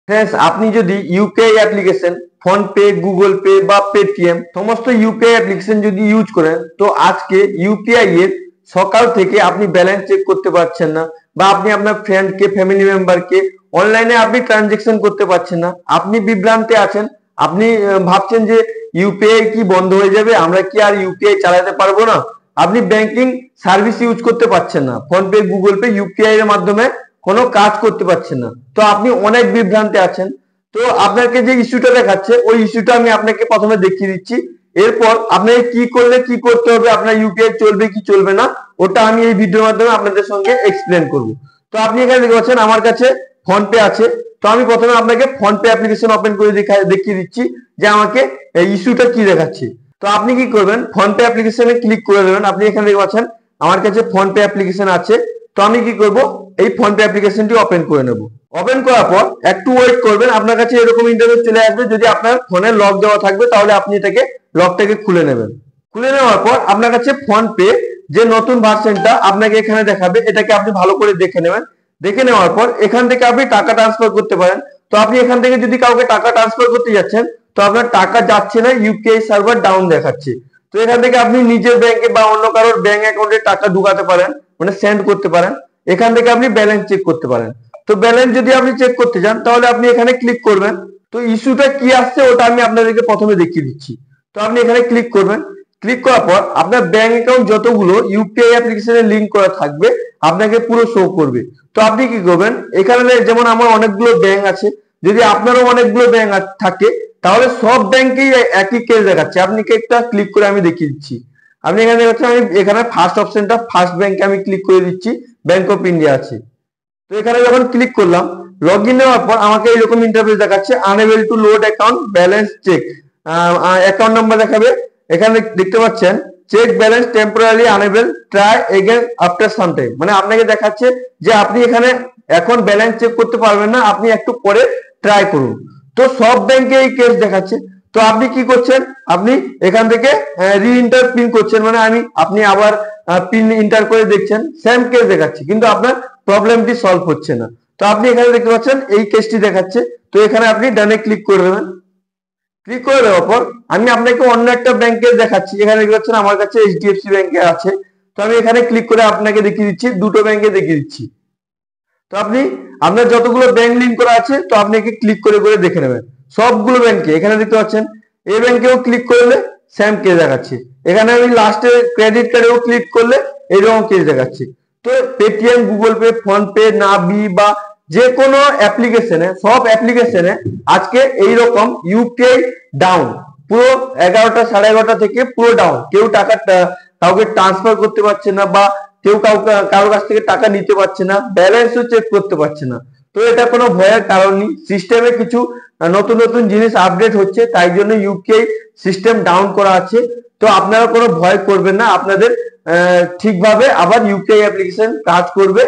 friends আপনি যদি UPI application phone pay Google pay বা পেটিএম সমস্ত ইউপিআই অ্যাপ্লিকেশন যদি ইউজ করেন তো আজকে ইউপিআই এর সকাল থেকে আপনি ব্যালেন্স চেক করতে পারছেন না বা আপনি আপনার ফ্রেন্ড কে ফ্যামিলি মেম্বার কে অনলাইনে আপনি ট্রানজাকশন করতে পারছেন না আপনি বিভ্রান্তে আছেন আপনি ভাবছেন যে ইউপিআই কি বন্ধ হয়ে যাবে আমরা কি আর ইউপিআই চালাতে পারবো না আপনি ব্যাংকিং সার্ভিস ইউজ করতে পারছেন না phone pay Google pay UPI এর মাধ্যমে কোনো কাজ করতে পারছেন না তো আপনি অনেক বিভ্রান্তে আছেন তো আপনাকে যে ইস্যুটা দেখাচ্ছে ওই ইস্যুটা আমি আপনাকে প্রথমে দেখিয়ে দিচ্ছি এরপর আপনাকে কি করলে কি করতে হবে আপনার ইউপিআই চলবে কি চলবে না ওটা আমি এই ভিডিওর মাধ্যমে আপনাদের সঙ্গে এক্সপ্লেন করব তো আপনি এখানে দেখতে পাচ্ছেন আমার কাছে ফোন পে আছে তো আমি প্রথমে আপনাকে ফোন পে অ্যাপ্লিকেশন ওপেন করে দেখিয়ে দিচ্ছি যে আমাকে এই ইস্যুটা কি দেখাচ্ছে তো আপনি কি করবেন ফোন পে অ্যাপ্লিকেশনে ক্লিক করে দেবেন আপনি এখানে দেখতে পাচ্ছেন আমার কাছে ফোন পে অ্যাপ্লিকেশন আছে তো আমি কি করব এই ফোন পে অ্যাপ্লিকেশনটি ওপেন করে নেব ওপেন করার পর একটু ওয়েট করবেন আপনার কাছে এরকম ইন্টারফেস চলে আসবে যদি আপনার ফোনে লক দেওয়া থাকবে তাহলে আপনি এটাকে লকটাকে খুলে নেবেন খুলে নেওয়ার পর আপনার কাছে ফোন পে যে নতুন ভার্সনটা আপনাকে এখানে দেখাবে এটাকে আপনি ভালো করে দেখে নেবেন দেখে নেওয়ার পর এখান থেকে আপনি টাকা ট্রান্সফার করতে পারেন তো আপনি এখান থেকে যদি কাউকে টাকা ট্রান্সফার করতে যাচ্ছেন তো আপনার টাকা যাচ্ছে না ইউপিআই সার্ভার ডাউন দেখাচ্ছে তো এখান থেকে আপনি নিজের ব্যাংকে বা অন্য কারোর ব্যাংক অ্যাকাউন্টে টাকা ঢুকাতে পারেন মানে সেন্ড করতে পারেন এখান থেকে আপনি ব্যালেন্স চেক করতে পারেন তো ব্যালেন্স যদি আপনি চেক করতে চান তাহলে আপনি এখানে ক্লিক করবেন তো ইস্যুটা কি আসছে ওটা আমি আপনাদেরকে প্রথমে দেখিয়ে দিচ্ছি তো আপনি এখানে ক্লিক করবেন ক্লিক করার পর আপনার ব্যাংক অ্যাকাউন্ট যতগুলো ইউপিআই অ্যাপ্লিকেশনে লিংক করা থাকবে আপনাকে পুরো শো করবে তো আপনি কি করবেন এখানে যেমন আমার অনেকগুলো ব্যাংক আছে যদি আপনারও অনেকগুলো ব্যাংক থাকে তাহলে সব ব্যাংকেই একই কেস দেখাচ্ছে আপনি একটা ক্লিক করে আমি দেখিয়ে দিচ্ছি আপনি এখানে দেখছেন আমি এখানে ফার্স্ট অপশনটা ফার্স্ট ব্যাংকে আমি ক্লিক করে দিচ্ছি ব্যাংক অফ ইন্ডিয়া আছে তো এখানে যখন ক্লিক করলাম লগইন নেওয়ার পর আমাকে এরকম ইন্টারফেস দেখাচ্ছে unable to load account balance check account number দেখাবে এখানে দেখতে পাচ্ছেন check balance temporary unable try again after some time মানে আপনাকে দেখাচ্ছে যে আপনি এখানে এখন ব্যালেন্স চেক করতে পারবেন না আপনি একটু পরে ট্রাই করুন তো সব ব্যাংকে এই কেস দেখাচ্ছে তো আপনি কি করছেন আপনি এখান থেকে রিএন্টার পিন করছেন মানে আপনি আবার পিন এন্টার করে দেখছেন সেম কেস দেখাচ্ছে কিন্তু আপনার প্রবলেমটি সলভ হচ্ছে না তো আপনি এখানে দেখতে পাচ্ছেন এই কেসটি দেখাচ্ছে তো এখানে আপনি ডানে ক্লিক করে দেবেন ক্লিক করে দেওয়ার পর আমি আপনাকে অন্য একটা ব্যাংকে দেখাচ্ছি এখানে দেখতে পাচ্ছেন আমার কাছে এইচডিএফসি ব্যাংকে আছে তো আমি এখানে ক্লিক করে আপনাকে দেখিয়ে দিচ্ছি দুটো ব্যাংকে দেখিয়ে দিচ্ছি তো আপনি আপনার যতগুলো ব্যাংক লিংক করা আছে তো আপনি একে ক্লিক করে করে দেখে নেবেন সবগুলো ব্যাংকে এখানে দেখতে পাচ্ছেন এই ব্যাংকেও ক্লিক করলে সেম কেস দেখাচ্ছে এখানে আমি লাস্টে ক্রেডিট কার্ডেও ক্লিক করলে এরকম কেস দেখাচ্ছে তো Paytm Google pay phone pay নাবি বা যে কোনো অ্যাপ্লিকেশনে সব অ্যাপ্লিকেশনে আজকে এইরকম ইউপিআই ডাউন পুরো 11টা 11:30 থেকে পুরো ডাউন কেউ টাকা কাউকে ট্রান্সফার করতে পারছে না বা কেউ কারোর কাছ থেকে টাকা নিতে পারছে না ব্যালেন্সও চেক করতে পারছে না তো এটা কোনো ভয়ের কারণ নেই সিস্টেমে কিছু নতুন নতুন জিনিস আপডেট হচ্ছে তাই জন্য ইউপিআই সিস্টেম ডাউন করা আছে তো আপনারা কোনো ভয় করবেন না আপনাদের ঠিকভাবে আবার ইউপিআই অ্যাপ্লিকেশন কাজ করবে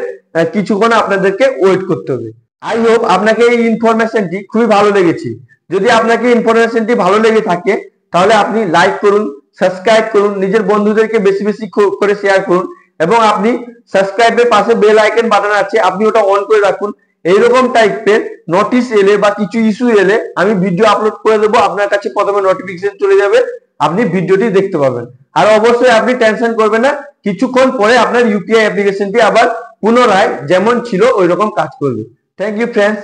কিছুক্ষণ আপনাদেরকে ওয়েট করতে হবে আই হোপ আপনাকে এই ইনফরমেশনটি খুবই ভালো লেগেছে যদি আপনাকে ইনফরমেশনটি ভালো লেগে থাকে তাহলে আপনি লাইক করুন সাবস্ক্রাইব করুন নিজের বন্ধুদেরকে বেশি বেশি করে শেয়ার করুন এবং আপনি সাবস্ক্রাইবের পাশে বেল আইকন বাটন আছে আপনি ওটা অন করে রাখুন এইরকম টাইপের নোটিশ এলে বা কিছু ইস্যু এলে আমি ভিডিও আপলোড করে দেবো আপনার কাছে প্রথমে নোটিফিকেশন চলে যাবে আপনি ভিডিওটি দেখতে পাবেন আর অবশ্যই আপনি টেনশন করবেন না কিছুক্ষণ পরে আপনার ইউপিআই অ্যাপ্লিকেশনটি আবার পুনরায় যেমন ছিল ওইরকম কাজ করবে থ্যাংক ইউ ফ্রেন্ডস